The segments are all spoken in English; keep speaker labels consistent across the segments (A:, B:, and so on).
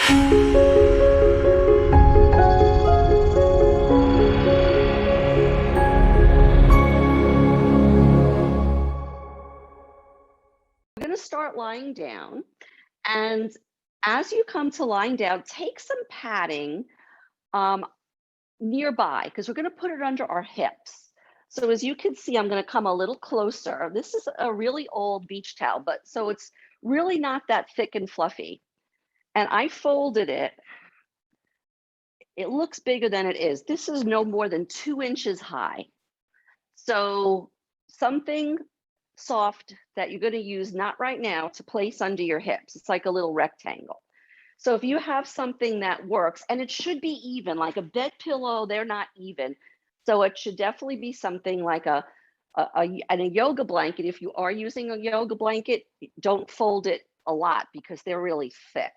A: We're going to start lying down. And as you come to lying down, take some padding nearby, because we're going to put it under our hips. So as you can see, I'm going to come a little closer. This is a really old beach towel, but so it's really not that thick and fluffy. And I folded it. It looks bigger than it is. This is no more than 2 inches high. So something soft that you're going to use, not right now, to place under your hips. It's like a little rectangle. So if you have something that works, and it should be even, like a bed pillow, they're not even. So it should definitely be something like a yoga blanket. If you are using a yoga blanket, don't fold it a lot because they're really thick.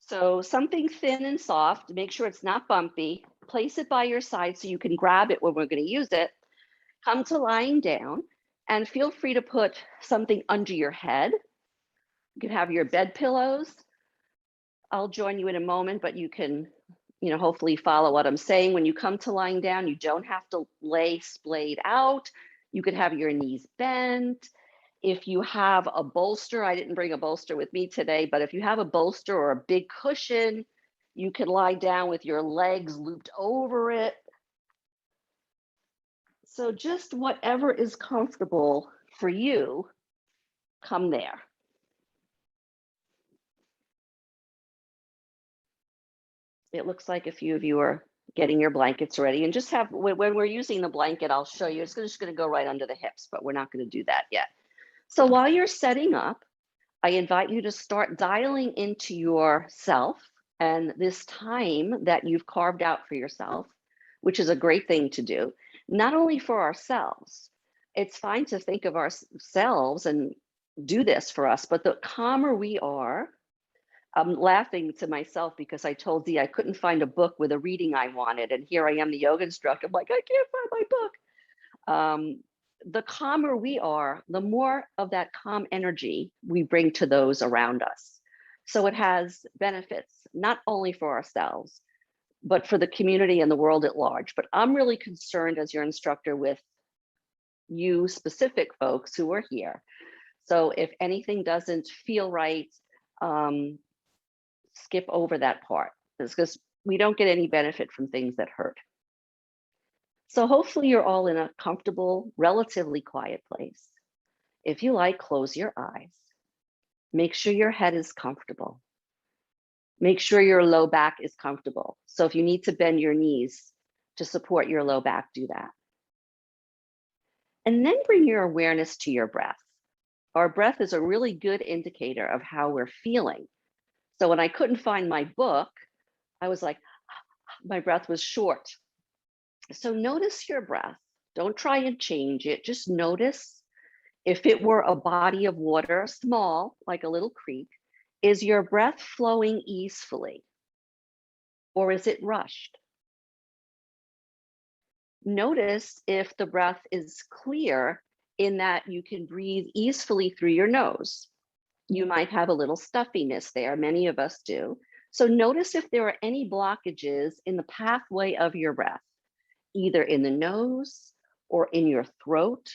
A: So something thin and soft, make sure it's not bumpy, place it by your side so you can grab it when we're going to use it. Come to lying down and feel free to put something under your head. You can have your bed pillows. I'll join you in a moment, but you can, hopefully follow what I'm saying. When you come to lying down, you don't have to lay splayed out. You could have your knees bent. If you have a bolster, I didn't bring a bolster with me today, but if you have a bolster or a big cushion, you can lie down with your legs looped over it. So just whatever is comfortable for you, come there. It looks like a few of you are getting your blankets ready, and just have, when we're using the blanket, I'll show you, it's just going to go right under the hips, but we're not going to do that yet. So while you're setting up, I invite you to start dialing into yourself and this time that you've carved out for yourself, which is a great thing to do, not only for ourselves. It's fine to think of ourselves and do this for us, but the calmer we are, I'm laughing to myself because I told Dee I couldn't find a book with a reading I wanted. And here I am, the yoga instructor. I'm like, I can't find my book. The calmer we are, the more of that calm energy we bring to those around us. So it has benefits, not only for ourselves, but for the community and the world at large. But I'm really concerned as your instructor with you specific folks who are here. So if anything doesn't feel right, skip over that part, because we don't get any benefit from things that hurt. So hopefully you're all in a comfortable, relatively quiet place. If you like, close your eyes. Make sure your head is comfortable. Make sure your low back is comfortable. So if you need to bend your knees to support your low back, do that. And then bring your awareness to your breath. Our breath is a really good indicator of how we're feeling. So when I couldn't find my book, I was like, my breath was short. So notice your breath. Don't try and change it. Just notice. If it were a body of water, small, like a little creek, is your breath flowing easefully? Or is it rushed? Notice if the breath is clear, in that you can breathe easily through your nose. You might have a little stuffiness there. Many of us do. So notice if there are any blockages in the pathway of your breath, either in the nose or in your throat.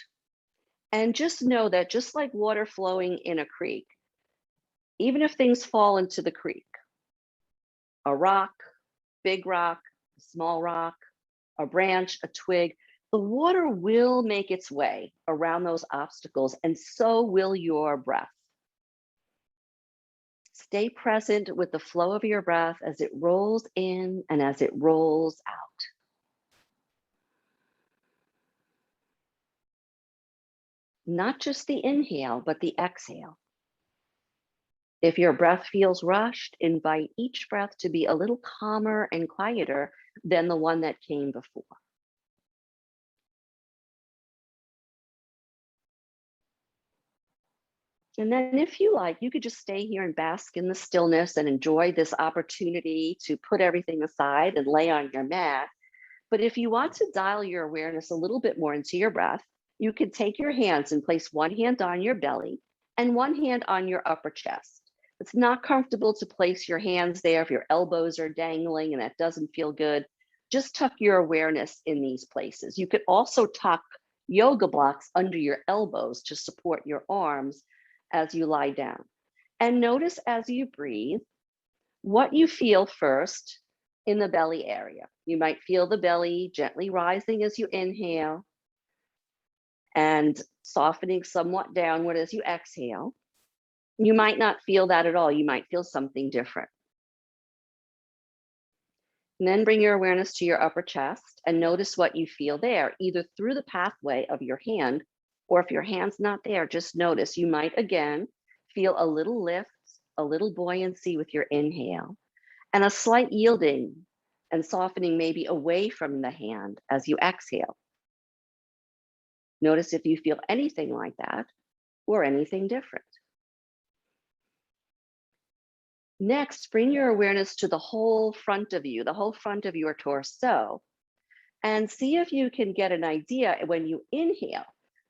A: And just know that just like water flowing in a creek, even if things fall into the creek, a rock, big rock, a small rock, a branch, a twig, the water will make its way around those obstacles, and so will your breath. Stay present with the flow of your breath as it rolls in and as it rolls out. Not just the inhale, but the exhale. If your breath feels rushed, invite each breath to be a little calmer and quieter than the one that came before. And then if you like, you could just stay here and bask in the stillness and enjoy this opportunity to put everything aside and lay on your mat. But if you want to dial your awareness a little bit more into your breath, you could take your hands and place one hand on your belly and one hand on your upper chest. It's not comfortable to place your hands there if your elbows are dangling and that doesn't feel good. Just tuck your awareness in these places. You could also tuck yoga blocks under your elbows to support your arms as you lie down. And notice as you breathe, what you feel first in the belly area. You might feel the belly gently rising as you inhale and softening somewhat downward as you exhale. You might not feel that at all. You might feel something different. And then bring your awareness to your upper chest and notice what you feel there, either through the pathway of your hand, or if your hand's not there, just notice. You might again feel a little lift, a little buoyancy with your inhale, and a slight yielding and softening maybe away from the hand as you exhale. Notice if you feel anything like that or anything different. Next, bring your awareness to the whole front of you, the whole front of your torso, and see if you can get an idea when you inhale.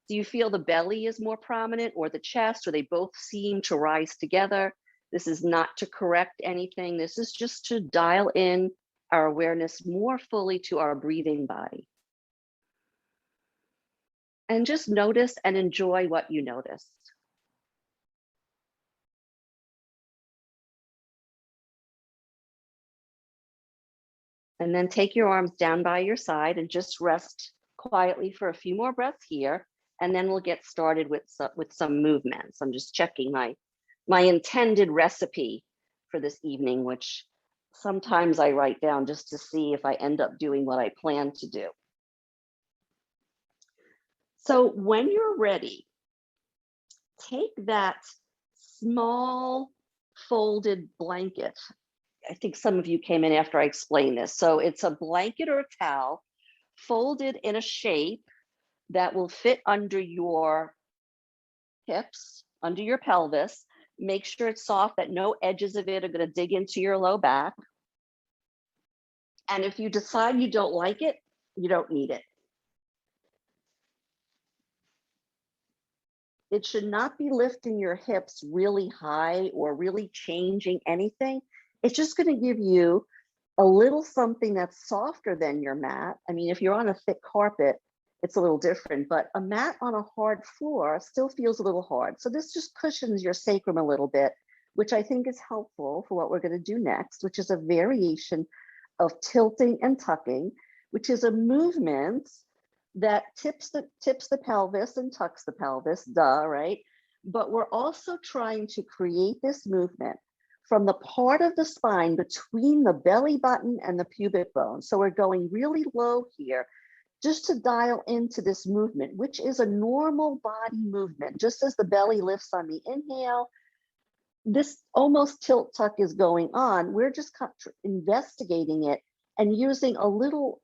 A: Do you feel the belly is more prominent or the chest, or they both seem to rise together? This is not to correct anything. This is just to dial in our awareness more fully to our breathing body. And just notice and enjoy what you notice. And then take your arms down by your side and just rest quietly for a few more breaths here. And then we'll get started with some movements. I'm just checking my intended recipe for this evening, which sometimes I write down just to see if I end up doing what I plan to do. So when you're ready, take that small folded blanket. I think some of you came in after I explained this. So it's a blanket or a towel folded in a shape that will fit under your hips, under your pelvis. Make sure it's soft, that no edges of it are going to dig into your low back. And if you decide you don't like it, you don't need it. It should not be lifting your hips really high or really changing anything. It's just going to give you a little something that's softer than your mat. I mean, if you're on a thick carpet, it's a little different, but a mat on a hard floor still feels a little hard. So this just cushions your sacrum a little bit, which I think is helpful for what we're going to do next, which is a variation of tilting and tucking, which is a movement that tips the pelvis and tucks the pelvis, right? But we're also trying to create this movement from the part of the spine between the belly button and the pubic bone. So we're going really low here just to dial into this movement, which is a normal body movement. Just as the belly lifts on the inhale, this almost tilt tuck is going on. We're just investigating it and using a little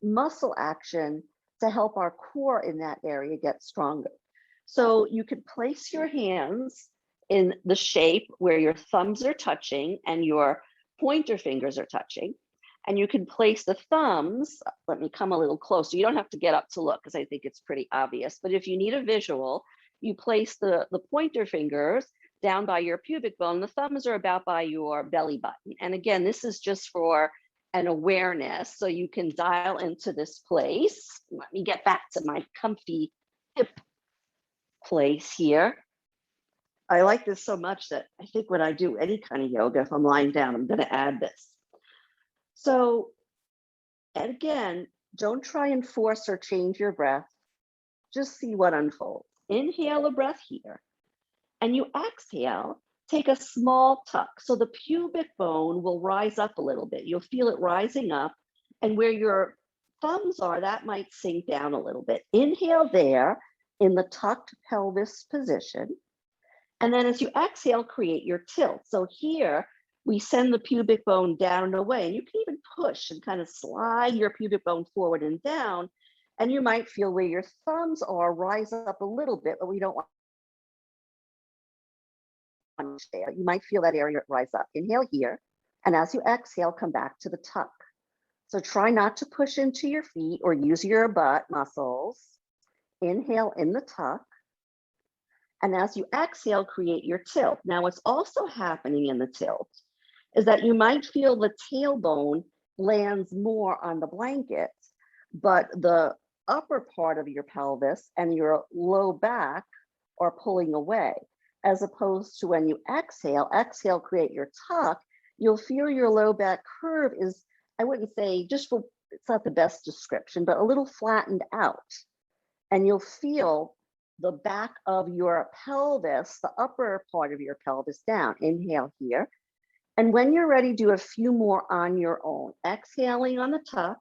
A: muscle action to help our core in that area get stronger. So you could place your hands in the shape where your thumbs are touching and your pointer fingers are touching. And you can place the thumbs, let me come a little closer. You don't have to get up to look because I think it's pretty obvious, but if you need a visual, you place the pointer fingers down by your pubic bone. The thumbs are about by your belly button. And again, this is just for an awareness, so you can dial into this place. Let me get back to my comfy hip place here. I like this so much that I think when I do any kind of yoga, if I'm lying down, I'm going to add this. So, and again, don't try and force or change your breath. Just see what unfolds. Inhale a breath here, and you exhale. Take a small tuck. So the pubic bone will rise up a little bit. You'll feel it rising up. And where your thumbs are, that might sink down a little bit. Inhale there in the tucked pelvis position. And then as you exhale, create your tilt. So here we send the pubic bone down and away. And you can even push and kind of slide your pubic bone forward and down. And you might feel where your thumbs are rise up a little bit, but we don't want there. You might feel that area rise up. Inhale here, and as you exhale, come back to the tuck. So try not to push into your feet or use your butt muscles. Inhale in the tuck, And as you exhale, create your tilt. Now, what's also happening in the tilt is that you might feel the tailbone lands more on the blanket, but the upper part of your pelvis and your low back are pulling away. As opposed to when you exhale, create your tuck, you'll feel your low back curve is, I wouldn't say just for, it's not the best description, but a little flattened out. And you'll feel the back of your pelvis, the upper part of your pelvis down. Inhale here. And when you're ready, do a few more on your own. Exhaling on the tuck.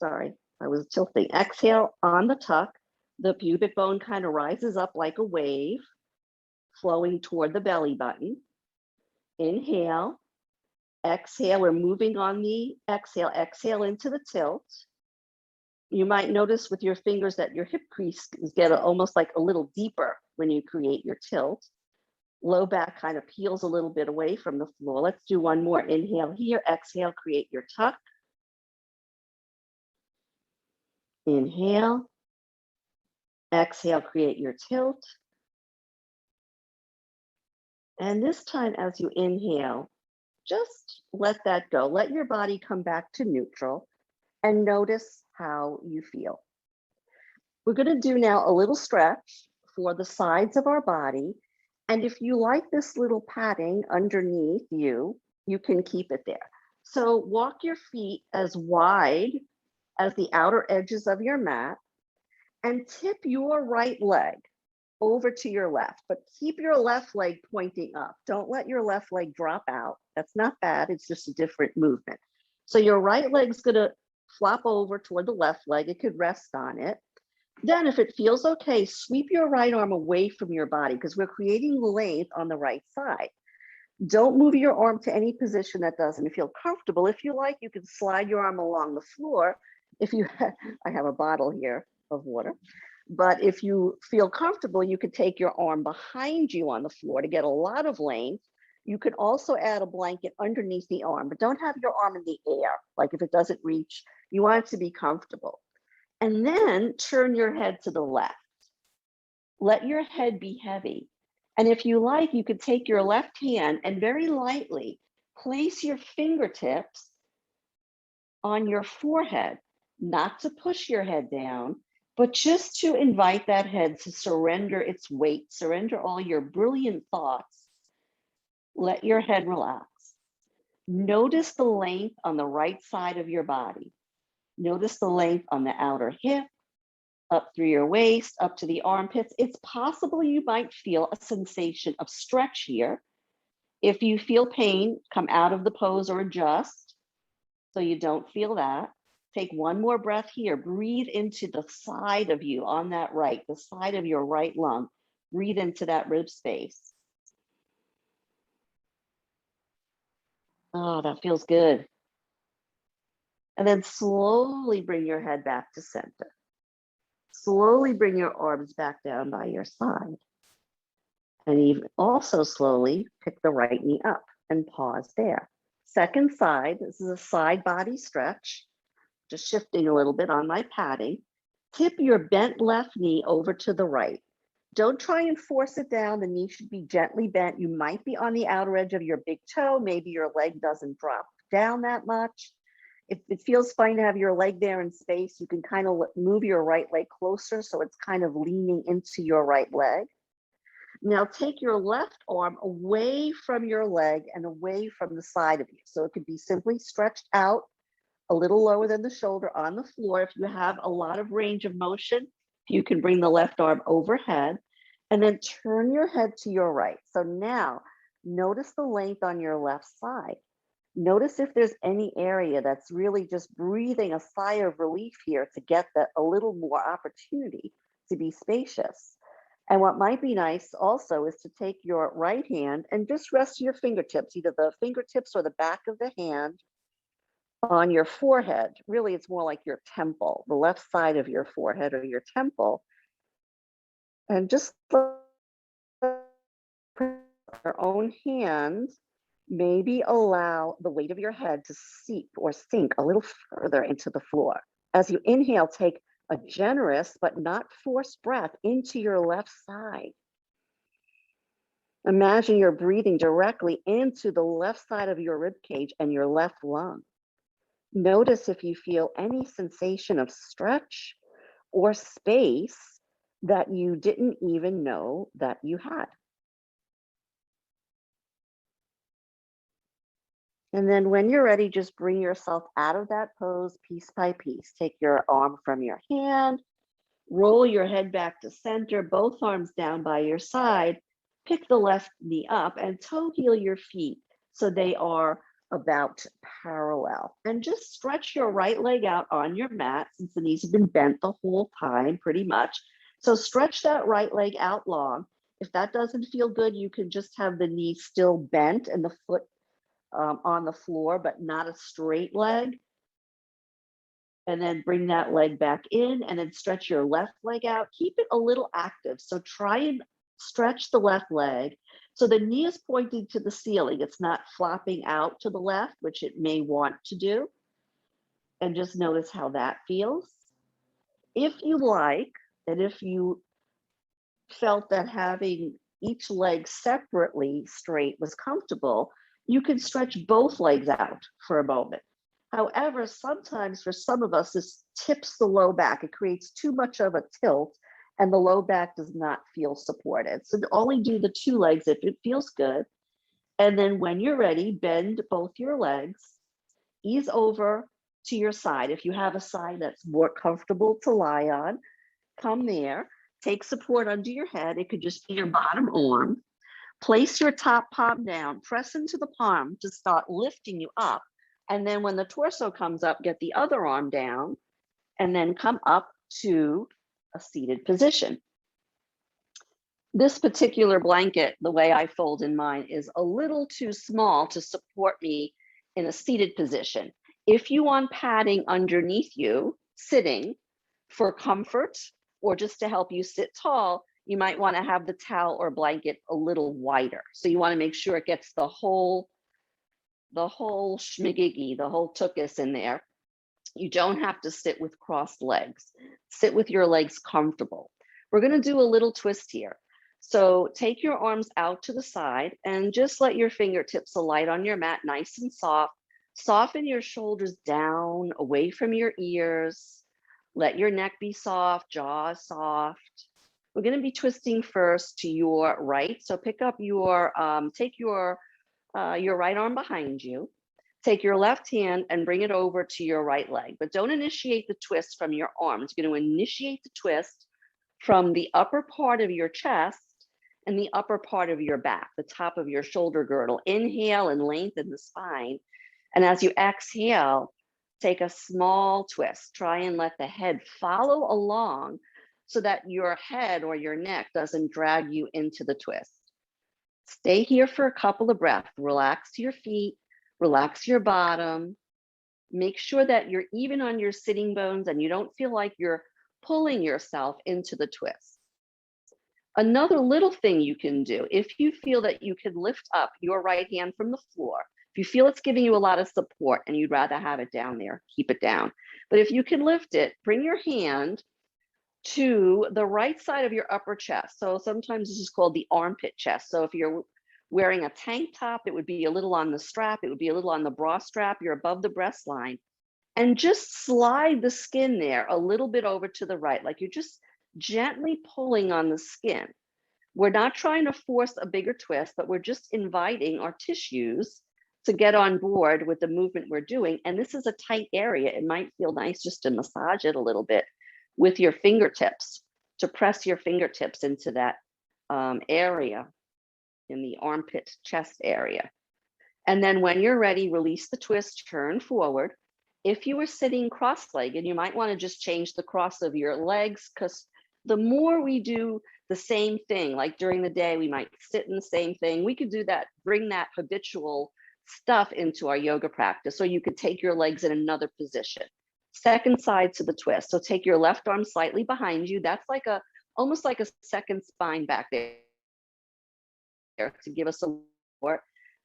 A: Sorry, I was tilting. Exhale on the tuck. The pubic bone kind of rises up like a wave, flowing toward the belly button. Inhale. Exhale. We're moving on the exhale. Exhale into the tilt. You might notice with your fingers that your hip creases get almost like a little deeper when you create your tilt. Low back kind of peels a little bit away from the floor. Let's do one more. Inhale here, exhale, create your tuck. Inhale, exhale, create your tilt. And this time as you inhale, just let that go. Let your body come back to neutral and notice how you feel. We're going to do now a little stretch for the sides of our body. And if you like this little padding underneath you, you can keep it there. So walk your feet as wide as the outer edges of your mat and tip your right leg over to your left, but keep your left leg pointing up. Don't let your left leg drop out. That's not bad. It's just a different movement. So your right leg's going to flop over toward the left leg. It could rest on it. Then if it feels okay, sweep your right arm away from your body because we're creating length on the right side. Don't move your arm to any position that doesn't feel comfortable. If you like, you can slide your arm along the floor. If you, I have a bottle here of water, but if you feel comfortable, you could take your arm behind you on the floor to get a lot of length. You could also add a blanket underneath the arm, but don't have your arm in the air. Like if it doesn't reach, you want it to be comfortable. And then turn your head to the left. Let your head be heavy. And if you like, you could take your left hand and very lightly place your fingertips on your forehead, not to push your head down, but just to invite that head to surrender its weight, surrender all your brilliant thoughts. Let your head relax. Notice the length on the right side of your body. Notice the length on the outer hip, up through your waist, up to the armpits. It's possible you might feel a sensation of stretch here. If you feel pain, come out of the pose or adjust so you don't feel that. Take one more breath here. Breathe into the side of you on that right, the side of your right lung. Breathe into that rib space. Oh, that feels good. And then slowly bring your head back to center. Slowly bring your arms back down by your side. And even also slowly pick the right knee up and pause there. Second side, this is a side body stretch. Just shifting a little bit on my padding. Tip your bent left knee over to the right. Don't try and force it down. The knee should be gently bent. You might be on the outer edge of your big toe. Maybe your leg doesn't drop down that much. If it feels fine to have your leg there in space, you can kind of move your right leg closer so it's kind of leaning into your right leg. Now take your left arm away from your leg and away from the side of you. So it could be simply stretched out a little lower than the shoulder on the floor. If you have a lot of range of motion, you can bring the left arm overhead and then turn your head to your right. So now notice the length on your left side. Notice if there's any area that's really just breathing a sigh of relief here to get that a little more opportunity to be spacious. And what might be nice also is to take your right hand and just rest your fingertips, either the fingertips or the back of the hand on your forehead. Really, it's more like your temple, the left side of your forehead or your temple. And just put your own hands, maybe allow the weight of your head to seep or sink a little further into the floor. As you inhale, take a generous but not forced breath into your left side. Imagine you're breathing directly into the left side of your rib cage and your left lung. Notice if you feel any sensation of stretch or space that you didn't even know that you had. And then when you're ready, just bring yourself out of that pose piece by piece. Take your arm from your hand, roll your head back to center, both arms down by your side, pick the left knee up and toe heel your feet so they are about parallel. And just stretch your right leg out on your mat since the knees have been bent the whole time pretty much. So stretch that right leg out long. If that doesn't feel good, you can just have the knee still bent and the foot on the floor, but not a straight leg. And then bring that leg back in and then stretch your left leg out. Keep it a little active. So try and stretch the left leg. So the knee is pointing to the ceiling. It's not flopping out to the left, which it may want to do. And just notice how that feels. If you like, and if you felt that having each leg separately straight was comfortable, you can stretch both legs out for a moment. However, sometimes for some of us, this tips the low back. It creates too much of a tilt and the low back does not feel supported. So only do the two legs if it feels good. And then when you're ready, bend both your legs, ease over to your side. If you have a side that's more comfortable to lie on, come there. Take support under your head. It could just be your bottom arm. Place your top palm down, press into the palm to start lifting you up. And then when the torso comes up, get the other arm down and then come up to a seated position. This particular blanket, the way I fold in mine, is a little too small to support me in a seated position. If you want padding underneath you, sitting for comfort, or just to help you sit tall, you might want to have the towel or blanket a little wider. So you want to make sure it gets the whole schmigiggy, the whole tuchus in there. You don't have to sit with crossed legs. Sit with your legs comfortable. We're going to do a little twist here. So take your arms out to the side and just let your fingertips alight on your mat, nice and soft. Soften your shoulders down, away from your ears. Let your neck be soft, jaw soft. We're going to be twisting first to your right. So pick up your, take your right arm behind you. Take your left hand and bring it over to your right leg, but don't initiate the twist from your arms. You're going to initiate the twist from the upper part of your chest and the upper part of your back, the top of your shoulder girdle. Inhale and lengthen the spine. And as you exhale, take a small twist. Try and let the head follow along so that your head or your neck doesn't drag you into the twist. Stay here for a couple of breaths. Relax your feet, relax your bottom. Make sure that you're even on your sitting bones and you don't feel like you're pulling yourself into the twist. Another little thing you can do, if you feel that you can lift up your right hand from the floor, if you feel it's giving you a lot of support and you'd rather have it down there, keep it down. But if you can lift it, bring your hand to the right side of your upper chest. So sometimes this is called the armpit chest. So if you're wearing a tank top, it would be a little on the strap, it would be a little on the bra strap, you're above the breast line. And just slide the skin there a little bit over to the right, like you're just gently pulling on the skin. We're not trying to force a bigger twist, but we're just inviting our tissues to get on board with the movement we're doing. And this is a tight area. It might feel nice just to massage it a little bit with your fingertips, to press your fingertips into that area in the armpit chest area. And then when you're ready, release the twist, turn forward. If you were sitting cross-legged, you might want to just change the cross of your legs, because the more we do the same thing, like during the day, we might sit in the same thing. We could do that, bring that habitual stuff into our yoga practice. So you could take your legs in another position. Second side to the twist. So take your left arm slightly behind you. That's like almost like a second spine back there to give us support.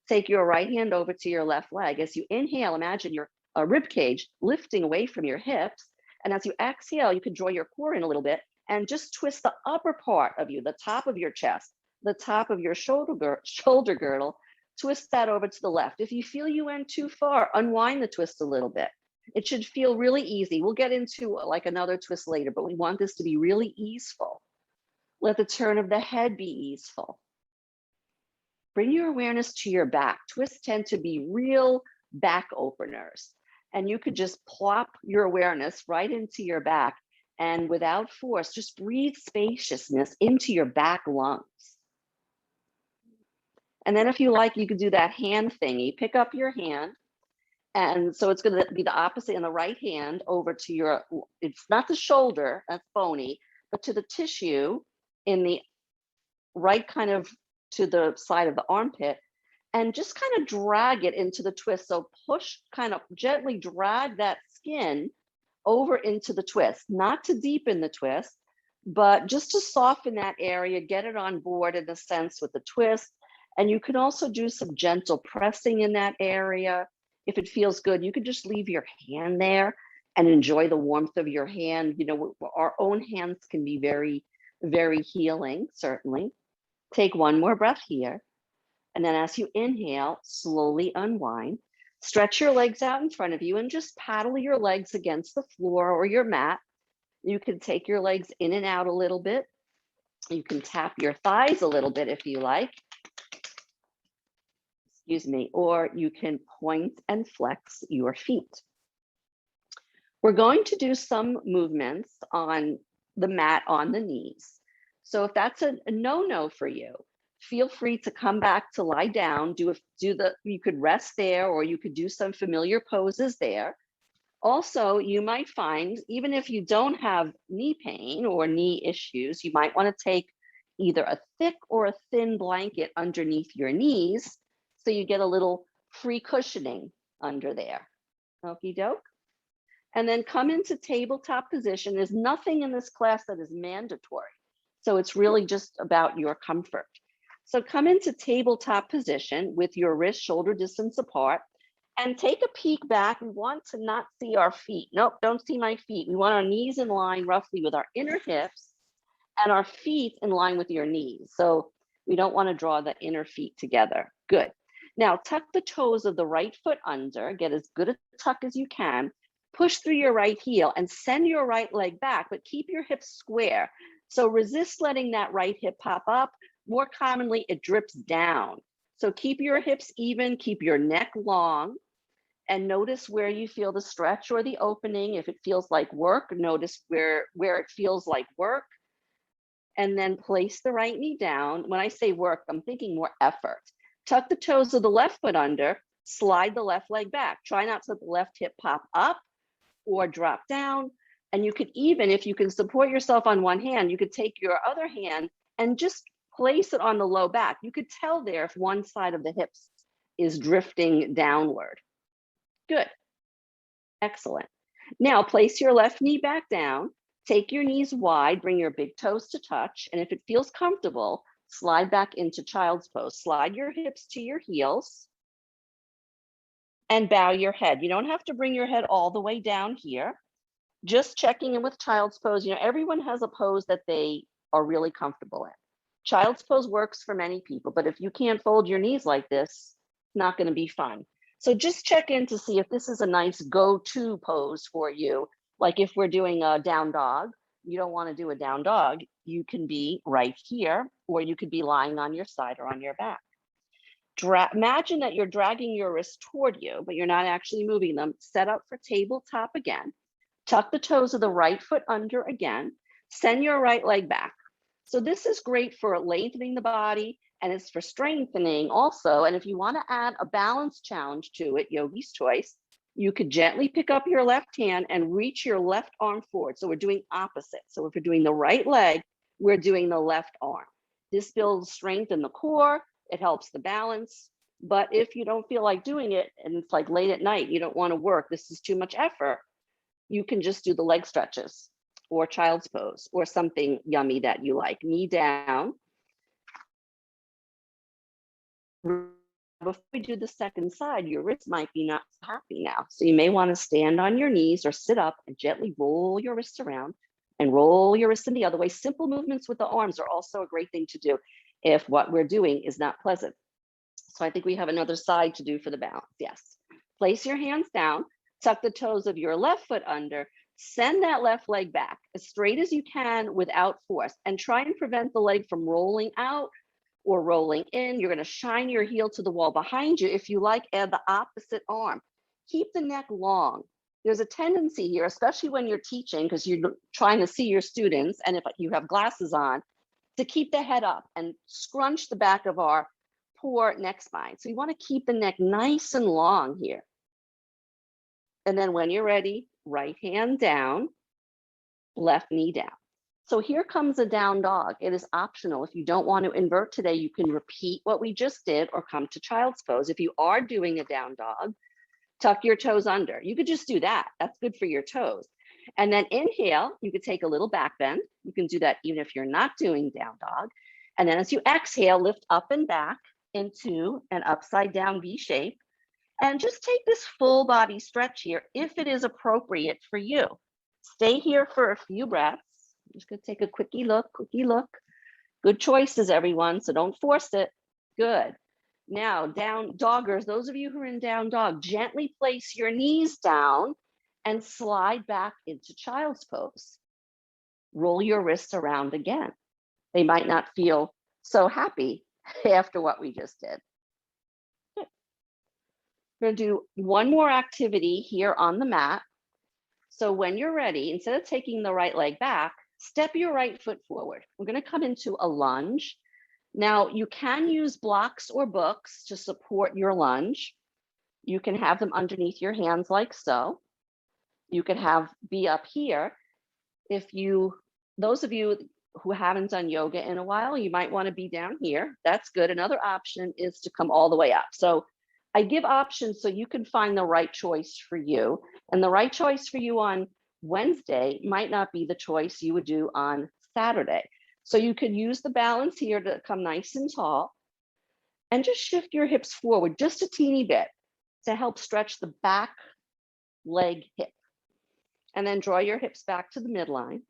A: Take your right hand over to your left leg. As you inhale, imagine your rib cage lifting away from your hips. And as you exhale, you can draw your core in a little bit and just twist the upper part of you, the top of your chest, the top of your shoulder girdle, twist that over to the left. If you feel you went too far, unwind the twist a little bit. It should feel really easy. We'll get into like another twist later, but we want this to be really easeful. Let the turn of the head be easeful. Bring your awareness to your back. Twists tend to be real back openers. And you could just plop your awareness right into your back. And without force, just breathe spaciousness into your back lungs. And then if you like, you could do that hand thingy. Pick up your hand. And so it's going to be the opposite in the right hand over to your, it's not the shoulder, that's bony, but to the tissue in the right kind of to the side of the armpit, and just kind of drag it into the twist. So push, kind of gently drag that skin over into the twist, not to deepen the twist, but just to soften that area, get it on board in a sense with the twist. And you can also do some gentle pressing in that area. If it feels good, you could just leave your hand there and enjoy the warmth of your hand. You know, our own hands can be very, very healing, certainly. Take one more breath here. And then as you inhale, slowly unwind. Stretch your legs out in front of you and just paddle your legs against the floor or your mat. You can take your legs in and out a little bit. You can tap your thighs a little bit if you like. Excuse me, or you can point and flex your feet. We're going to do some movements on the mat on the knees. So if that's a no-no for you, feel free to come back to lie down, you could rest there, or you could do some familiar poses there. Also, you might find, even if you don't have knee pain or knee issues, you might want to take either a thick or a thin blanket underneath your knees, so you get a little free cushioning under there. Okie doke. And then come into tabletop position. There's nothing in this class that is mandatory. So it's really just about your comfort. So come into tabletop position with your wrists shoulder distance apart and take a peek back. We want to not see our feet. Nope, don't see my feet. We want our knees in line roughly with our inner hips and our feet in line with your knees. So we don't want to draw the inner feet together. Good. Now tuck the toes of the right foot under, get as good a tuck as you can, push through your right heel and send your right leg back, but keep your hips square. So resist letting that right hip pop up. More commonly, it drips down. So keep your hips even, keep your neck long, and notice where you feel the stretch or the opening. If it feels like work, notice where it feels like work. And then place the right knee down. When I say work, I'm thinking more effort. Tuck the toes of the left foot under, slide the left leg back. Try not to let the left hip pop up or drop down. And you could even, if you can support yourself on one hand, you could take your other hand and just place it on the low back. You could tell there if one side of the hips is drifting downward. Good. Excellent. Now place your left knee back down. Take your knees wide, bring your big toes to touch. And if it feels comfortable, slide back into child's pose. Slide your hips to your heels and bow your head. You don't have to bring your head all the way down here. Just checking in with child's pose. You know, everyone has a pose that they are really comfortable in. Child's pose works for many people, but if you can't fold your knees like this, it's not going to be fun. So just check in to see if this is a nice go-to pose for you. Like if we're doing a down dog, you don't want to do a down dog, you can be right here, or you could be lying on your side or on your back. Imagine that you're dragging your wrists toward you, but you're not actually moving them. Set up for tabletop again. Tuck the toes of the right foot under again. Send your right leg back. So this is great for lengthening the body, and it's for strengthening also. And if you want to add a balance challenge to it, yogi's choice, you could gently pick up your left hand and reach your left arm forward. So we're doing opposite. So if we're doing the right leg, we're doing the left arm. This builds strength in the core. It helps the balance. But if you don't feel like doing it, and it's like late at night, you don't want to work, this is too much effort, you can just do the leg stretches or child's pose or something yummy that you like. Knee down. before we do the second side, your wrist might be not so happy now. So you may want to stand on your knees or sit up and gently roll your wrists around and roll your wrists in the other way. Simple movements with the arms are also a great thing to do if what we're doing is not pleasant. So I think we have another side to do for the balance. Yes. Place your hands down, tuck the toes of your left foot under, send that left leg back as straight as you can without force, and try and prevent the leg from rolling out or rolling in. You're going to shine your heel to the wall behind you. If you like, add the opposite arm. Keep the neck long. There's a tendency here, especially when you're teaching, because you're trying to see your students, and if you have glasses on, to keep the head up and scrunch the back of our poor neck spine. So you want to keep the neck nice and long here. And then when you're ready, right hand down, left knee down. So here comes a down dog. It is optional. If you don't want to invert today, you can repeat what we just did or come to child's pose. If you are doing a down dog, tuck your toes under. You could just do that. That's good for your toes. And then inhale, you could take a little back bend. You can do that even if you're not doing down dog. And then as you exhale, lift up and back into an upside down V shape. And just take this full body stretch here if it is appropriate for you. Stay here for a few breaths. I'm just going to take a quickie look. Good choices, everyone. So don't force it. Good. Now, down doggers, those of you who are in down dog, gently place your knees down and slide back into child's pose. Roll your wrists around again. They might not feel so happy after what we just did. Good. We're going to do one more activity here on the mat. So when you're ready, instead of taking the right leg back, step your right foot forward. We're going to come into a lunge. Now, you can use blocks or books to support your lunge. You can have them underneath your hands like so. You can be up here. Those of you who haven't done yoga in a while, you might want to be down here. That's good. Another option is to come all the way up. So I give options so you can find the right choice for you. And the right choice for you on Wednesday might not be the choice you would do on Saturday. So you could use the balance here to come nice and tall and just shift your hips forward just a teeny bit to help stretch the back leg hip. And then draw your hips back to the midline.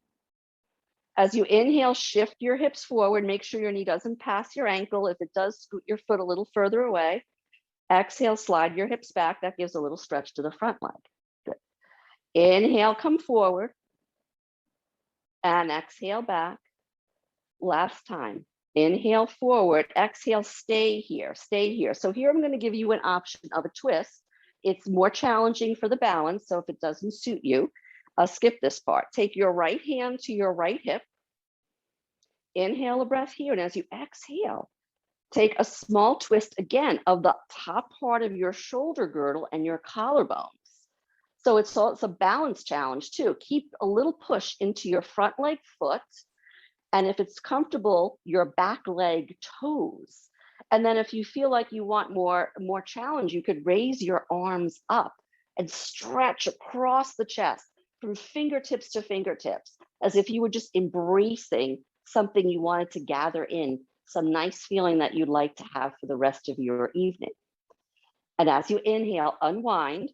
A: As you inhale, shift your hips forward. Make sure your knee doesn't pass your ankle. If it does, scoot your foot a little further away. Exhale, slide your hips back. That gives a little stretch to the front leg. Good. Inhale, come forward. And exhale back. Last time. Inhale forward. Exhale, stay here. Stay here. So here I'm going to give you an option of a twist. It's more challenging for the balance. So if it doesn't suit you, skip this part. Take your right hand to your right hip. Inhale a breath here. And as you exhale, take a small twist again of the top part of your shoulder girdle and your collarbones. So it's a balance challenge too. Keep a little push into your front leg foot. And if it's comfortable, your back leg toes. And then if you feel like you want more challenge, you could raise your arms up and stretch across the chest from fingertips to fingertips, as if you were just embracing something you wanted to gather in, some nice feeling that you'd like to have for the rest of your evening. And as you inhale, unwind,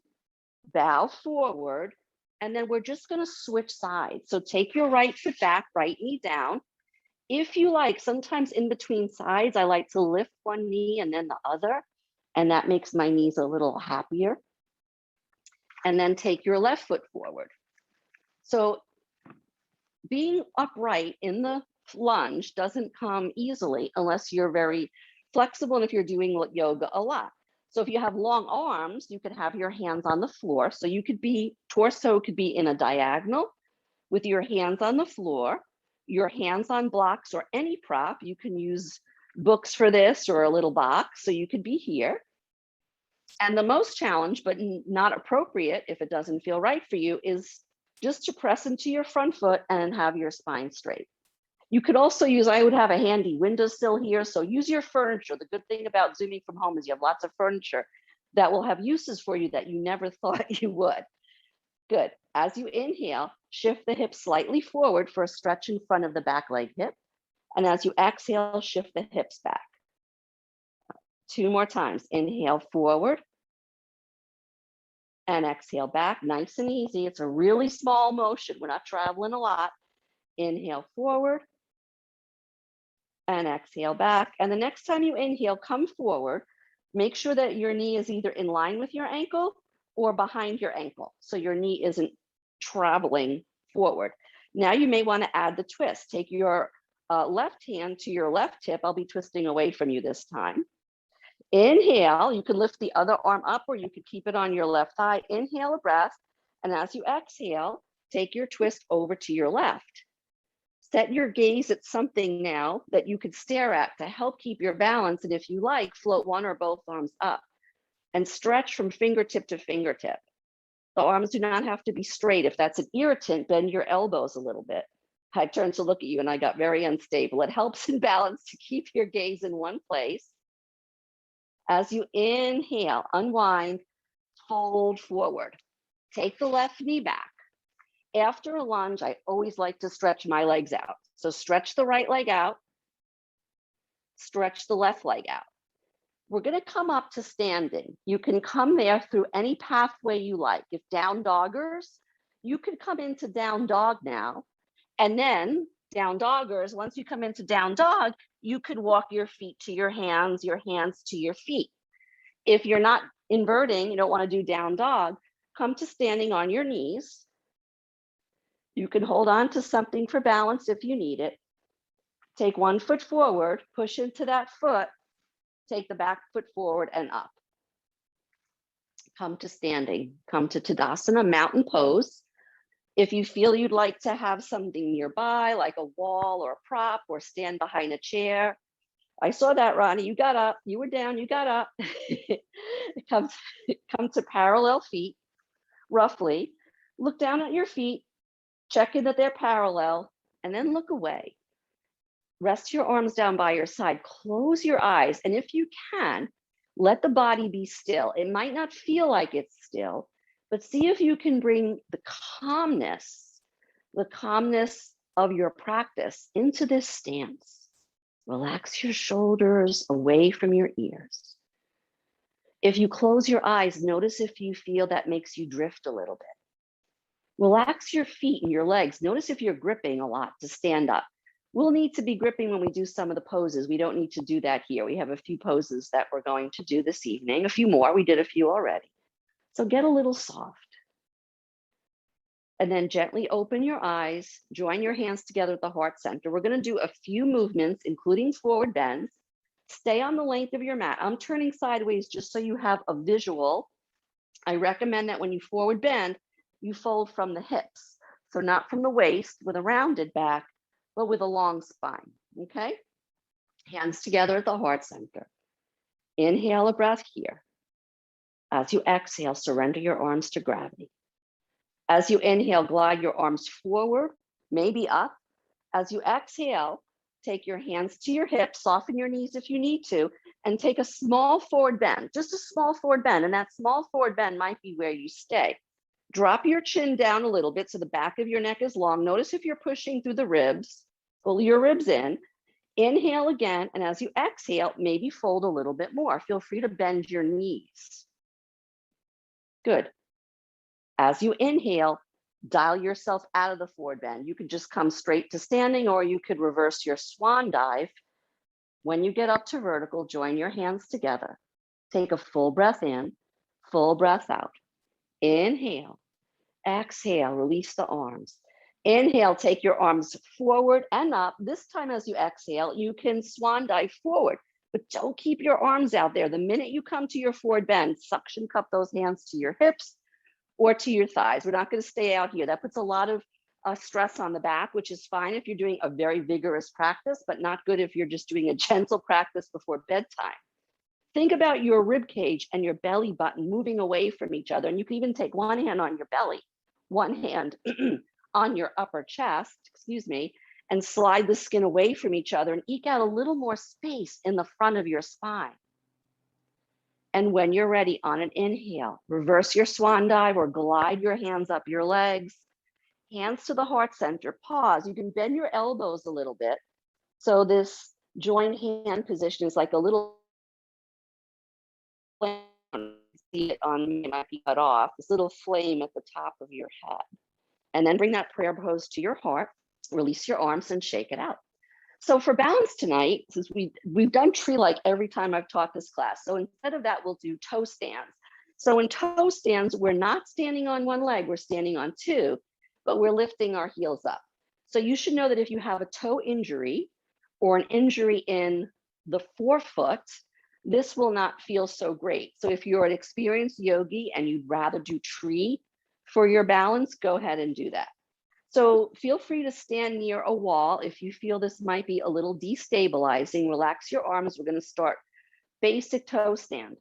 A: bow forward, and then we're just going to switch sides. So take your right foot back, right knee down. If you like, sometimes in between sides, I like to lift one knee and then the other, and that makes my knees a little happier. And then take your left foot forward. So being upright in the lunge doesn't come easily unless you're very flexible and if you're doing yoga a lot. So if you have long arms, you could have your hands on the floor. So you could torso could be in a diagonal with your hands on the floor, your hands on blocks or any prop. You can use books for this or a little box. So you could be here. And the most challenge, but not appropriate if it doesn't feel right for you, is just to press into your front foot and have your spine straight. You could also I would have a handy windowsill here. So use your furniture. The good thing about Zooming from home is you have lots of furniture that will have uses for you that you never thought you would. Good. As you inhale, shift the hips slightly forward for a stretch in front of the back leg hip. And as you exhale, shift the hips back. 2 more times. Inhale forward and exhale back. Nice and easy. It's a really small motion. We're not traveling a lot. Inhale forward and exhale back. And the next time you inhale, come forward. Make sure that your knee is either in line with your ankle or behind your ankle, so your knee isn't traveling forward. Now you may want to add the twist. Take your left hand to your left hip. I'll be twisting away from you this time. Inhale, you can lift the other arm up or you could keep it on your left thigh. Inhale a breath. And as you exhale, take your twist over to your left. Set your gaze at something now that you could stare at to help keep your balance. And if you like, float one or both arms up and stretch from fingertip to fingertip. The arms do not have to be straight. If that's an irritant, bend your elbows a little bit. I turned to look at you and I got very unstable. It helps in balance to keep your gaze in one place. As you inhale, unwind, fold forward. Take the left knee back. After a lunge, I always like to stretch my legs out. So stretch the right leg out, stretch the left leg out. We're going to come up to standing. You can come there through any pathway you like. If down doggers, you can come into down dog now. And then down doggers, once you come into down dog, you could walk your feet to your hands to your feet. If you're not inverting, you don't want to do down dog, come to standing on your knees. You can hold on to something for balance if you need it. Take one foot forward, push into that foot, take the back foot forward and up. Come to standing, come to Tadasana, mountain pose. If you feel you'd like to have something nearby, like a wall or a prop, or stand behind a chair. I saw that, Ronnie. You got up, you were down, you got up. come to parallel feet, roughly. Look down at your feet, check in that they're parallel, and then look away. Rest your arms down by your side, close your eyes, and if you can, let the body be still. It might not feel like it's still, but see if you can bring the calmness of your practice into this stance. Relax your shoulders away from your ears. If you close your eyes, notice if you feel that makes you drift a little bit. Relax your feet and your legs. Notice if you're gripping a lot to stand up. We'll need to be gripping when we do some of the poses. We don't need to do that here. We have a few poses that we're going to do this evening, a few more. We did a few already. So get a little soft. And then gently open your eyes, join your hands together at the heart center. We're going to do a few movements, including forward bends. Stay on the length of your mat. I'm turning sideways just so you have a visual. I recommend that when you forward bend, you fold from the hips. So not from the waist with a rounded back, but with a long spine, okay? Hands together at the heart center. Inhale a breath here. As you exhale, surrender your arms to gravity. As you inhale, glide your arms forward, maybe up. As you exhale, take your hands to your hips, soften your knees if you need to, and take a small forward bend, just a small forward bend. And that small forward bend might be where you stay. Drop your chin down a little bit so the back of your neck is long. Notice if you're pushing through the ribs, pull your ribs in. Inhale again, and as you exhale, maybe fold a little bit more. Feel free to bend your knees. Good. As you inhale, dial yourself out of the forward bend. You could just come straight to standing, or you could reverse your swan dive. When you get up to vertical, join your hands together. Take a full breath in, full breath out. Inhale, exhale, release the arms. Inhale, take your arms forward and up. This time as you exhale, you can swan dive forward, but don't keep your arms out there. The minute you come to your forward bend, suction cup those hands to your hips or to your thighs. We're not going to stay out here. That puts a lot of stress on the back, which is fine if you're doing a very vigorous practice, but not good if you're just doing a gentle practice before bedtime. Think about your rib cage and your belly button moving away from each other. And you can even take one hand on your belly, one hand on your upper chest, and slide the skin away from each other and eke out a little more space in the front of your spine. And when you're ready, on an inhale, reverse your swan dive or glide your hands up your legs, hands to the heart center, pause. You can bend your elbows a little bit. So this joined hand position is like a little see it on, it might be cut off, this little flame at the top of your head. And then bring that prayer pose to your heart, release your arms and shake it out. So for balance tonight, since we've done tree-like every time I've taught this class, so instead of that, we'll do toe stands. So in toe stands, we're not standing on one leg, we're standing on two, but we're lifting our heels up. So you should know that if you have a toe injury or an injury in the forefoot, this will not feel so great. So if you're an experienced yogi and you'd rather do tree for your balance, go ahead and do that. So feel free to stand near a wall if you feel this might be a little destabilizing. Relax your arms. We're going to start basic toe stand.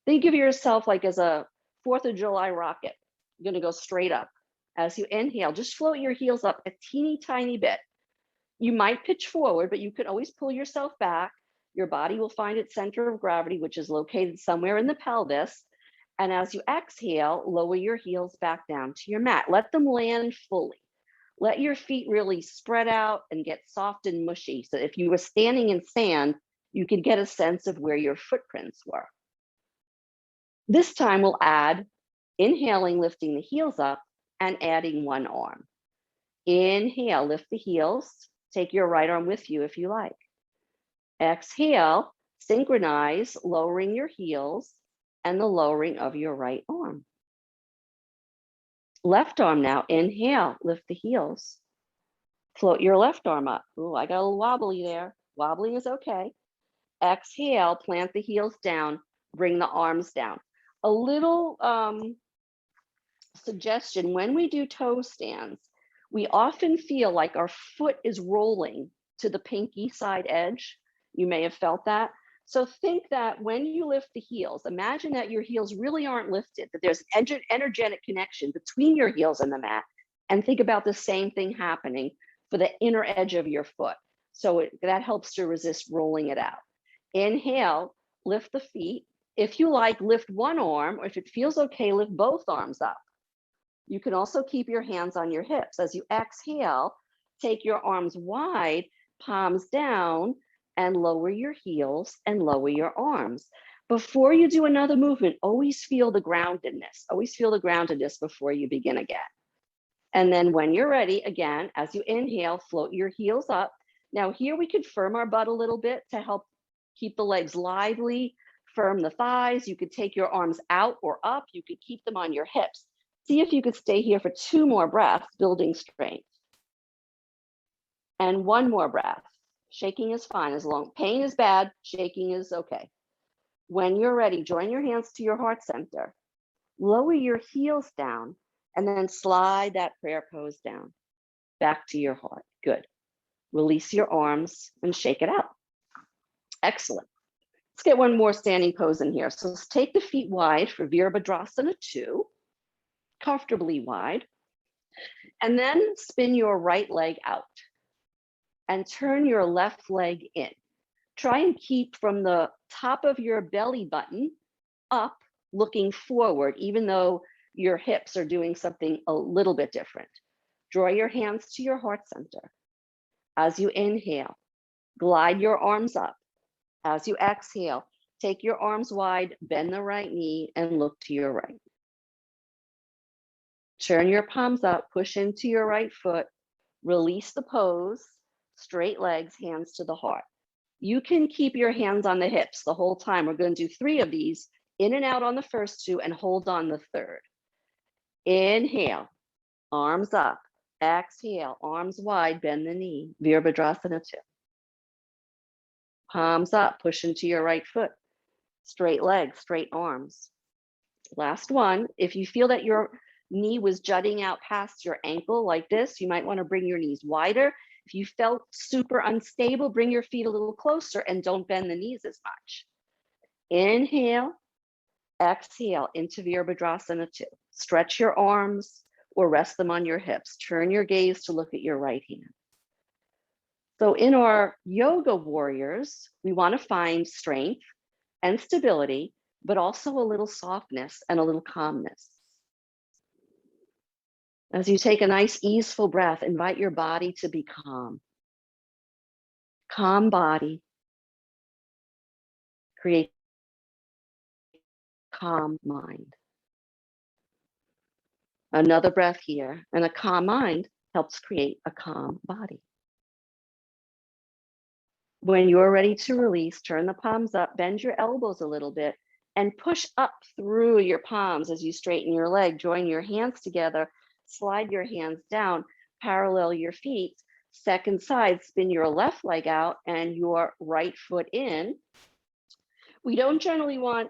A: Think of yourself like as a 4th of July rocket. You're going to go straight up. As you inhale, just float your heels up a teeny tiny bit. You might pitch forward, but you can always pull yourself back. Your body will find its center of gravity, which is located somewhere in the pelvis. And as you exhale, lower your heels back down to your mat. Let them land fully. Let your feet really spread out and get soft and mushy. So if you were standing in sand, you could get a sense of where your footprints were. This time we'll add inhaling, lifting the heels up and adding one arm. Inhale, lift the heels. Take your right arm with you if you like. Exhale, synchronize, lowering your heels and the lowering of your right arm. Left arm now, inhale, lift the heels. Float your left arm up. Ooh, I got a little wobbly there. Wobbling is okay. Exhale, plant the heels down, bring the arms down. A little suggestion, when we do toe stands, we often feel like our foot is rolling to the pinky side edge. You may have felt that. So think that when you lift the heels, imagine that your heels really aren't lifted, that there's an energetic connection between your heels and the mat. And think about the same thing happening for the inner edge of your foot. So that helps to resist rolling it out. Inhale, lift the feet. If you like, lift one arm, or if it feels okay, lift both arms up. You can also keep your hands on your hips. As you exhale, take your arms wide, palms down, and lower your heels and lower your arms. Before you do another movement, always feel the groundedness. Always feel the groundedness before you begin again. And then when you're ready, again, as you inhale, float your heels up. Now here we could firm our butt a little bit to help keep the legs lively, firm the thighs. You could take your arms out or up. You could keep them on your hips. See if you could stay here for 2 more breaths, building strength. And 1 more breath. Shaking is fine, as long pain is bad, shaking is okay. When you're ready, join your hands to your heart center. Lower your heels down and then slide that prayer pose down. Back to your heart. Good. Release your arms and shake it out. Excellent. Let's get one more standing pose in here. So let's take the feet wide for Virabhadrasana 2, comfortably wide. And then spin your right leg out and turn your left leg in. Try and keep from the top of your belly button up, looking forward, even though your hips are doing something a little bit different. Draw your hands to your heart center. As you inhale, glide your arms up. As you exhale, take your arms wide, bend the right knee, and look to your right. Turn your palms up, push into your right foot, release the pose, straight legs, hands to the heart. You can keep your hands on the hips the whole time. We're going to do 3 of these, in and out on the first 2, and hold on the third. Inhale, arms up. Exhale, arms wide, bend the knee. Virabhadrasana 2. Palms up, push into your right foot. Straight legs, straight arms. Last one. If you feel that your knee was jutting out past your ankle like this, you might want to bring your knees wider. If you felt super unstable, bring your feet a little closer and don't bend the knees as much. Inhale, exhale into Virabhadrasana 2. Stretch your arms or rest them on your hips. Turn your gaze to look at your right hand. So in our yoga warriors, we want to find strength and stability, but also a little softness and a little calmness. As you take a nice easeful breath, invite your body to be calm. Calm body. Create calm mind. Another breath here, and a calm mind helps create a calm body. When you're ready to release, turn the palms up, bend your elbows a little bit, and push up through your palms as you straighten your leg. Join your hands together, slide your hands down, parallel your feet. Second side, spin your left leg out and your right foot in. We don't generally want,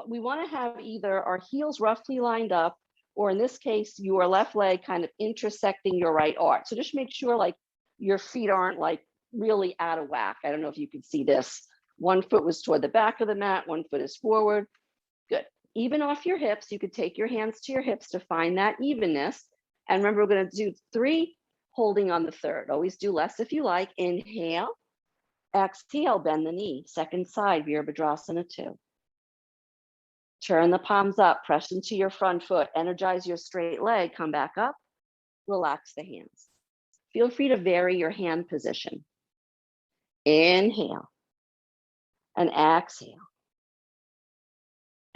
A: we want to have either our heels roughly lined up, or in this case, your left leg kind of intersecting your right arch. So just make sure like your feet aren't like really out of whack. I don't know if you can see this. One foot was toward the back of the mat, one foot is forward. Good. Even off your hips, you could take your hands to your hips to find that evenness. And remember, we're going to do 3, holding on the third. Always do less if you like. Inhale, exhale, bend the knee. Second side, Virabhadrasana 2. Turn the palms up, press into your front foot, energize your straight leg, come back up, relax the hands. Feel free to vary your hand position. Inhale and exhale.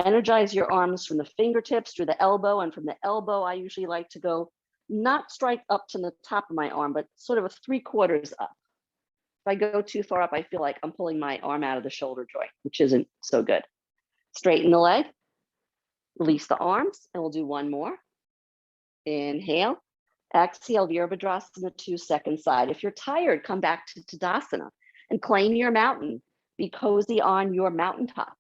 A: Energize your arms from the fingertips through the elbow, and from the elbow, I usually like to go not strike up to the top of my arm, but sort of a 3/4 up. If I go too far up, I feel like I'm pulling my arm out of the shoulder joint, which isn't so good. Straighten the leg, release the arms, and we'll do one more. Inhale, exhale, Virabhadrasana 2, second side. If you're tired, come back to Tadasana and claim your mountain. Be cozy on your mountaintop.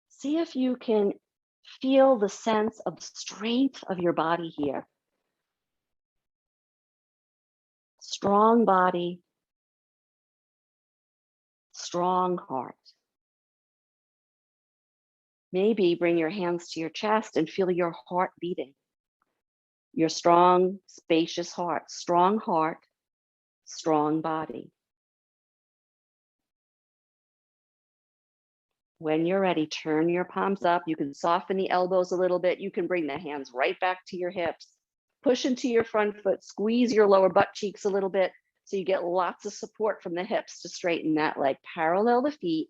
A: See if you can feel the sense of strength of your body here. Strong body, strong heart. Maybe bring your hands to your chest and feel your heart beating. Your strong, spacious heart, strong body. When you're ready, turn your palms up. You can soften the elbows a little bit. You can bring the hands right back to your hips. Push into your front foot, squeeze your lower butt cheeks a little bit so you get lots of support from the hips to straighten that leg. Parallel the feet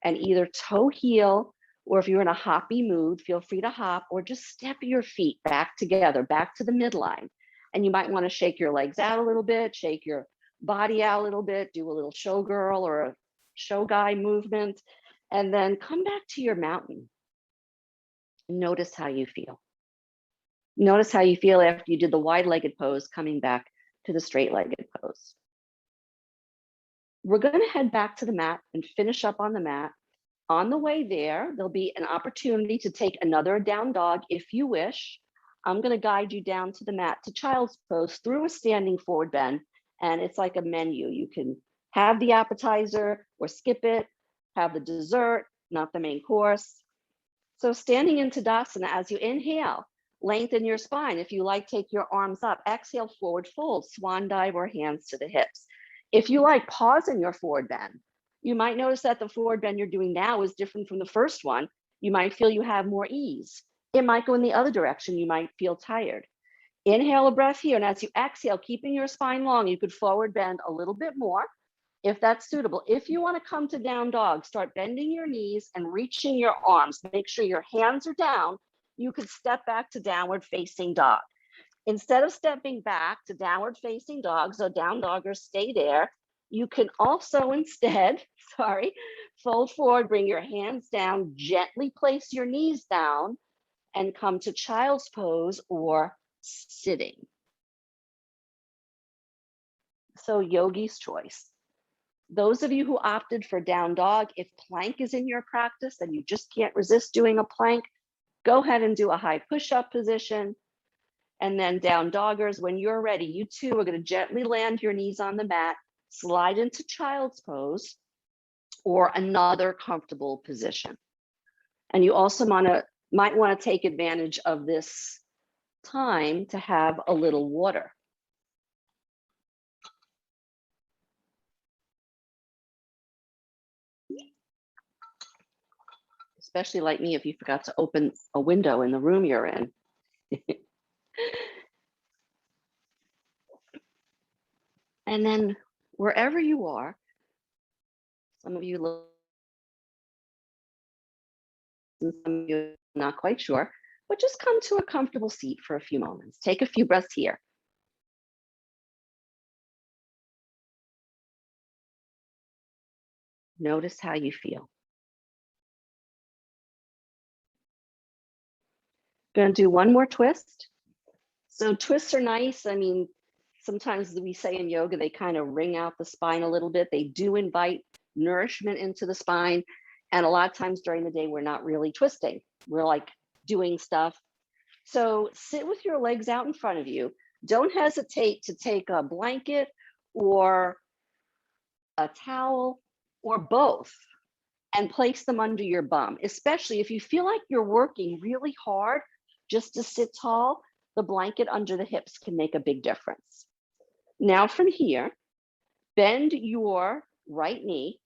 A: and either toe heel, or if you're in a hoppy mood, feel free to hop, or just step your feet back together, back to the midline. And you might want to shake your legs out a little bit, shake your body out a little bit, do a little showgirl or a show guy movement, and then come back to your mountain. Notice how you feel. Notice how you feel after you did the wide-legged pose, coming back to the straight-legged pose. We're going to head back to the mat and finish up on the mat. On the way there, there'll be an opportunity to take another down dog if you wish. I'm going to guide you down to the mat to child's pose through a standing forward bend, and it's like a menu. You can have the appetizer or skip it, have the dessert, not the main course. So standing in Tadasana, as you inhale, lengthen your spine. If you like, take your arms up. Exhale, forward fold, swan dive, or hands to the hips. If you like, pause in your forward bend. You might notice that the forward bend you're doing now is different from the first one. You might feel you have more ease. It might go in the other direction. You might feel tired. Inhale a breath here, and as you exhale, keeping your spine long, you could forward bend a little bit more if that's suitable. If you want to come to down dog, start bending your knees and reaching your arms. Make sure your hands are down. You could step back to downward facing dog. Instead of stepping back to downward facing dog, so down doggers stay there, you can also instead, fold forward, bring your hands down, gently place your knees down, and come to child's pose or sitting. So yogi's choice. Those of you who opted for down dog, if plank is in your practice and you just can't resist doing a plank, go ahead and do a high push-up position. And then down doggers, when you're ready, you too are going to gently land your knees on the mat, slide into child's pose or another comfortable position. And you also might want to take advantage of this time to have a little water. Especially like me, if you forgot to open a window in the room you're in. And then wherever you are, some of you and some of you are not quite sure, but just come to a comfortable seat for a few moments. Take a few breaths here. Notice how you feel. Going to do one more twist. So twists are nice. I mean, sometimes we say in yoga, they kind of wring out the spine a little bit. They do invite nourishment into the spine. And a lot of times during the day, we're not really twisting. We're like doing stuff. So sit with your legs out in front of you. Don't hesitate to take a blanket or a towel or both and place them under your bum, especially if you feel like you're working really hard just to sit tall. The blanket under the hips can make a big difference. Now from here, bend your right knee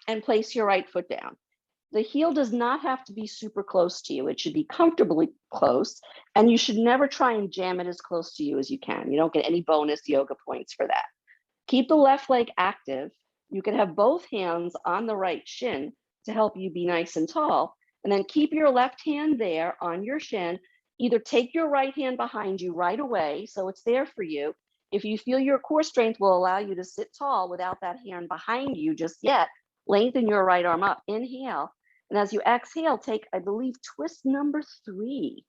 A: and place your right foot down. The heel does not have to be super close to you. It should be comfortably close, and you should never try and jam it as close to you as you can. You don't get any bonus yoga points for that. Keep the left leg active. You can have both hands on the right shin to help you be nice and tall, and then keep your left hand there on your shin. Either take your right hand behind you right away, so it's there for you. If you feel your core strength will allow you to sit tall without that hand behind you just yet, lengthen your right arm up. Inhale. And as you exhale, take, I believe, twist number 3.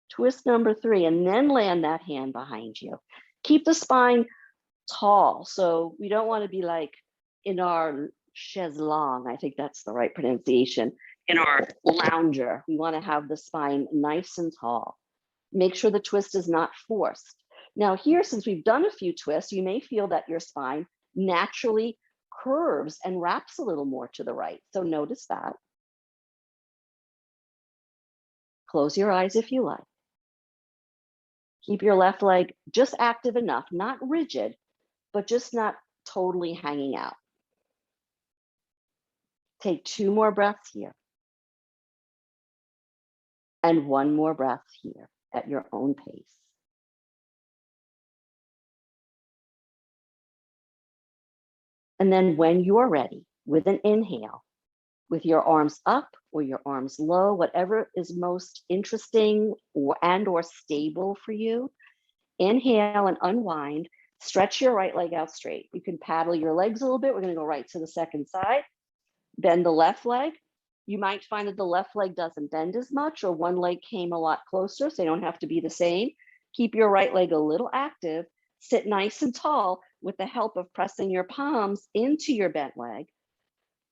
A: Twist number 3, and then land that hand behind you. Keep the spine tall. So we don't want to be like in our chaise longue, I think that's the right pronunciation, in our lounger. We want to have the spine nice and tall. Make sure the twist is not forced. Now here, since we've done a few twists, you may feel that your spine naturally curves and wraps a little more to the right. So notice that. Close your eyes if you like. Keep your left leg just active enough, not rigid, but just not totally hanging out. Take 2 more breaths here. And 1 more breath here at your own pace. And then when you're ready, with an inhale, with your arms up or your arms low, whatever is most interesting or stable for you, inhale and unwind. Stretch your right leg out straight. You can paddle your legs a little bit. We're going to go right to the second side. Bend the left leg. You might find that the left leg doesn't bend as much, or one leg came a lot closer, so they don't have to be the same. Keep your right leg a little active. Sit nice and tall with the help of pressing your palms into your bent leg.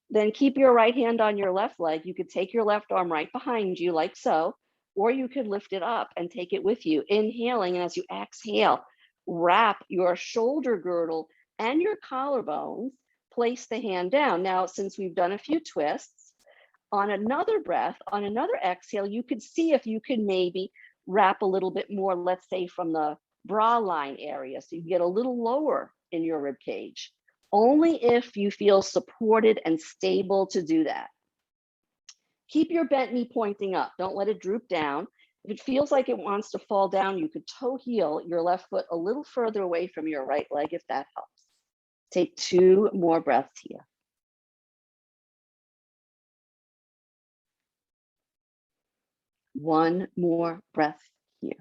A: Then keep your right hand on your left leg. You could take your left arm right behind you like so, or you could lift it up and take it with you. Inhaling, and as you exhale, wrap your shoulder girdle and your collarbones. Place the hand down. Now, since we've done a few twists, on another breath, on another exhale, you could see if you could maybe wrap a little bit more, let's say from the bra line area, so you get a little lower in your rib cage. Only if you feel supported and stable to do that. Keep your bent knee pointing up. Don't let it droop down. If it feels like it wants to fall down, you could toe heel your left foot a little further away from your right leg if that helps. Take 2 more breaths here. One more breath here.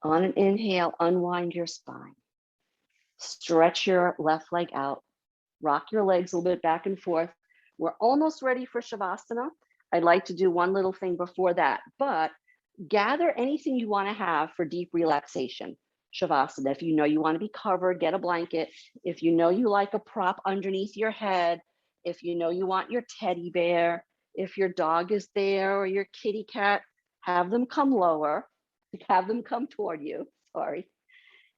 A: On an inhale, unwind your spine. Stretch your left leg out. Rock your legs a little bit back and forth. We're almost ready for Shavasana. I'd like to do one little thing before that, but gather anything you want to have for deep relaxation. Shavasana, if you know you want to be covered, get a blanket. If you know you like a prop underneath your head, if you know you want your teddy bear, if your dog is there or your kitty cat, have them come lower, have them come toward you, sorry.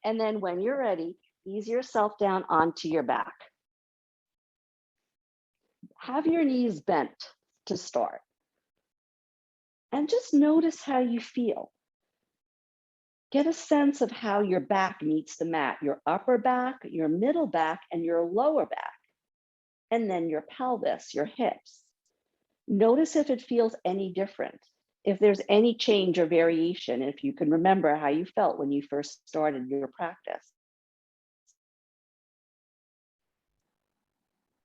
A: And then when you're ready, ease yourself down onto your back. Have your knees bent to start. And just notice how you feel. Get a sense of how your back meets the mat, your upper back, your middle back, and your lower back. And then your pelvis, your hips. Notice if it feels any different, if there's any change or variation, if you can remember how you felt when you first started your practice.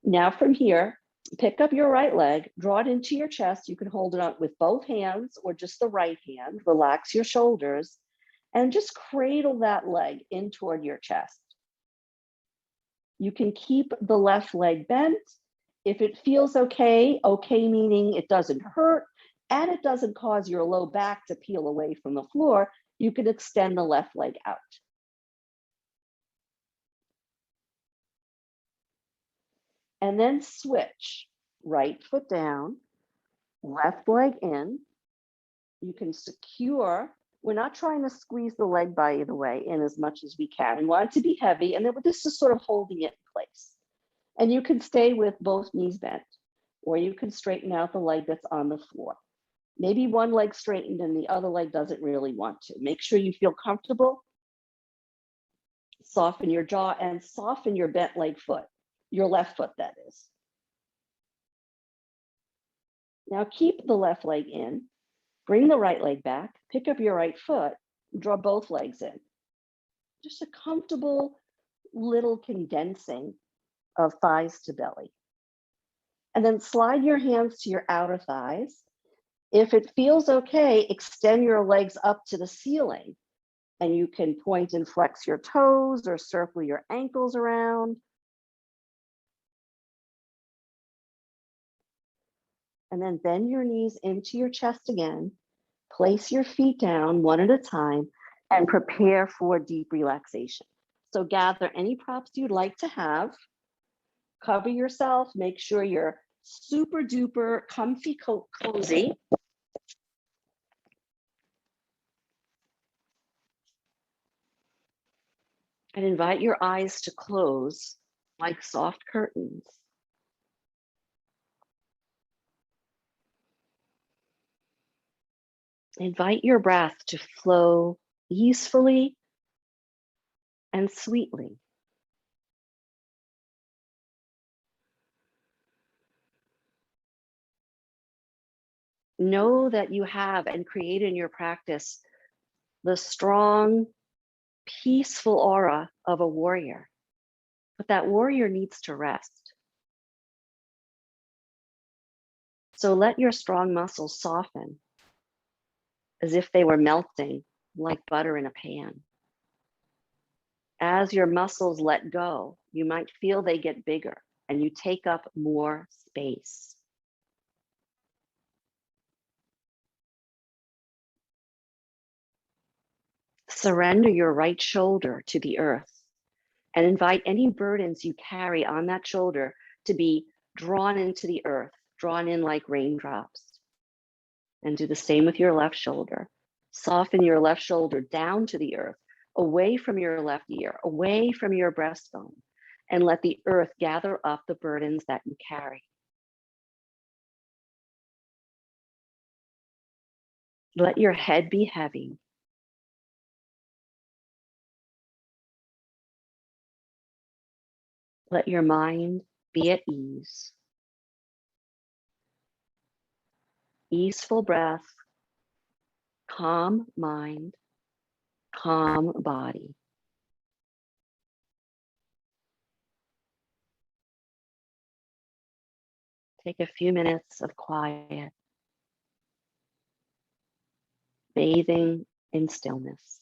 A: Now from here, pick up your right leg, draw it into your chest. You can hold it up with both hands or just the right hand. Relax your shoulders and just cradle that leg in toward your chest. You can keep the left leg bent. If it feels okay, okay meaning it doesn't hurt and it doesn't cause your low back to peel away from the floor, you can extend the left leg out. And then switch. Right foot down, left leg in. You can secure. We're not trying to squeeze the leg, by the way, in as much as we can. We want it to be heavy, and then this is sort of holding it in place. And you can stay with both knees bent, or you can straighten out the leg that's on the floor. Maybe one leg straightened and the other leg doesn't really want to. Make sure you feel comfortable. Soften your jaw and soften your bent leg foot, your left foot, that is. Now keep the left leg in, bring the right leg back, pick up your right foot, draw both legs in. Just a comfortable little condensing of thighs to belly. And then slide your hands to your outer thighs. If it feels okay, extend your legs up to the ceiling. And you can point and flex your toes or circle your ankles around. And then bend your knees into your chest again. Place your feet down one at a time and prepare for deep relaxation. So gather any props you'd like to have. Cover yourself. Make sure you're super duper comfy, cozy. And invite your eyes to close like soft curtains. Invite your breath to flow easefully and sweetly. Know that you have and create in your practice the strong, peaceful aura of a warrior, but that warrior needs to rest. So let your strong muscles soften as if they were melting like butter in a pan. As your muscles let go, you might feel they get bigger and you take up more space. Surrender your right shoulder to the earth and invite any burdens you carry on that shoulder to be drawn into the earth, drawn in like raindrops. And do the same with your left shoulder. Soften your left shoulder down to the earth, away from your left ear, away from your breastbone, and let the earth gather up the burdens that you carry. Let your head be heavy. Let your mind be at ease. Easeful breath, calm mind, calm body. Take a few minutes of quiet, bathing in stillness.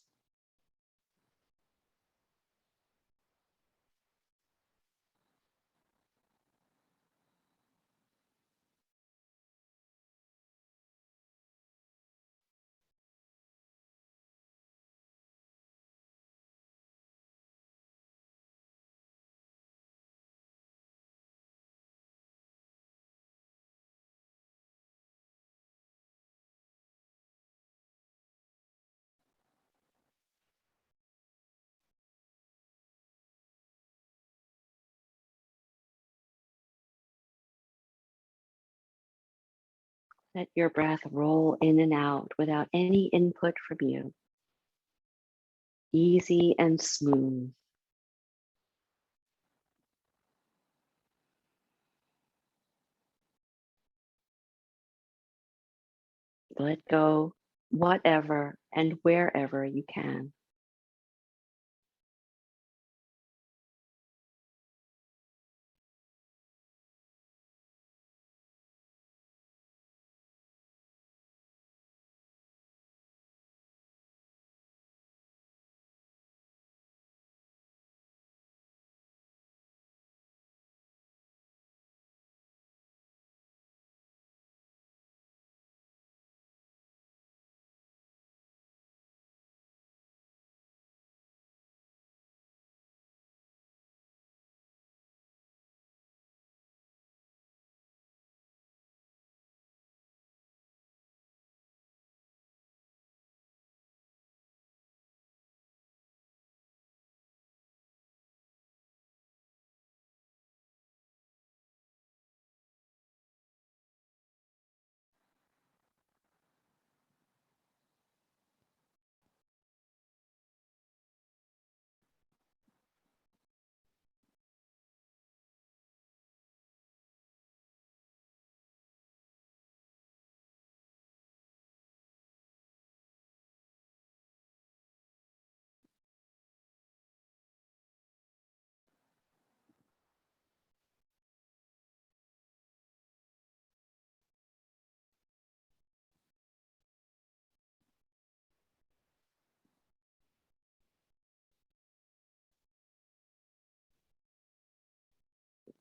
A: Let your breath roll in and out without any input from you. Easy and smooth. Let go whatever and wherever you can.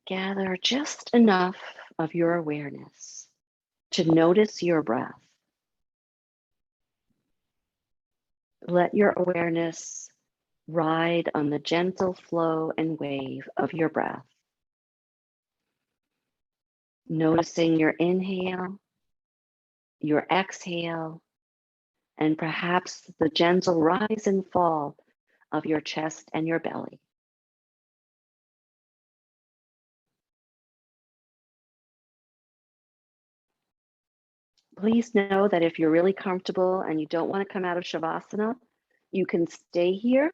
A: gather just enough of your awareness to notice your breath. Let your awareness ride on the gentle flow and wave of your breath. Noticing your inhale, your exhale, and perhaps the gentle rise and fall of your chest and your belly. Please know that if you're really comfortable and you don't want to come out of Shavasana, you can stay here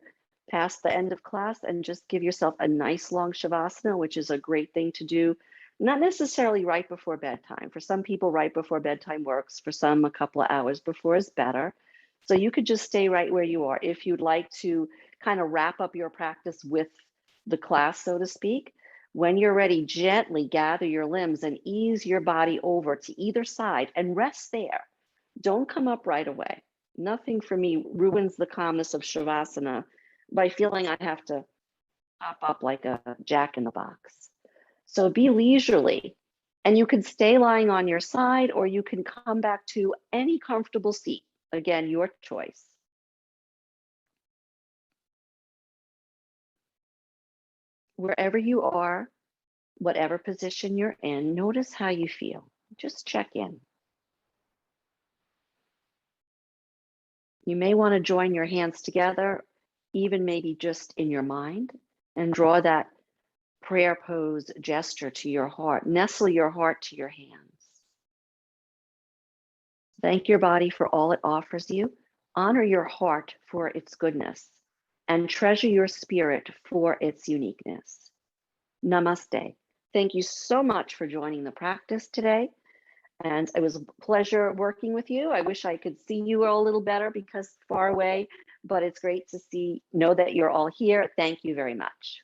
A: past the end of class and just give yourself a nice long Shavasana, which is a great thing to do. Not necessarily right before bedtime. For some people, right before bedtime works. For some, a couple of hours before is better. So you could just stay right where you are. If you'd like to kind of wrap up your practice with the class, so to speak, when you're ready, gently gather your limbs and ease your body over to either side and rest there. Don't come up right away. Nothing for me ruins the calmness of Shavasana by feeling I have to pop up like a jack in the box. So be leisurely, and you can stay lying on your side or you can come back to any comfortable seat. Again, your choice. Wherever you are, whatever position you're in, notice how you feel. Just check in. You may want to join your hands together, even maybe just in your mind, and draw that prayer pose gesture to your heart. Nestle your heart to your hands. Thank your body for all it offers you. Honor your heart for its goodness, and treasure your spirit for its uniqueness. Namaste. Thank you so much for joining the practice today. And it was a pleasure working with you. I wish I could see you all a little better because far away, but it's great to know that you're all here. Thank you very much.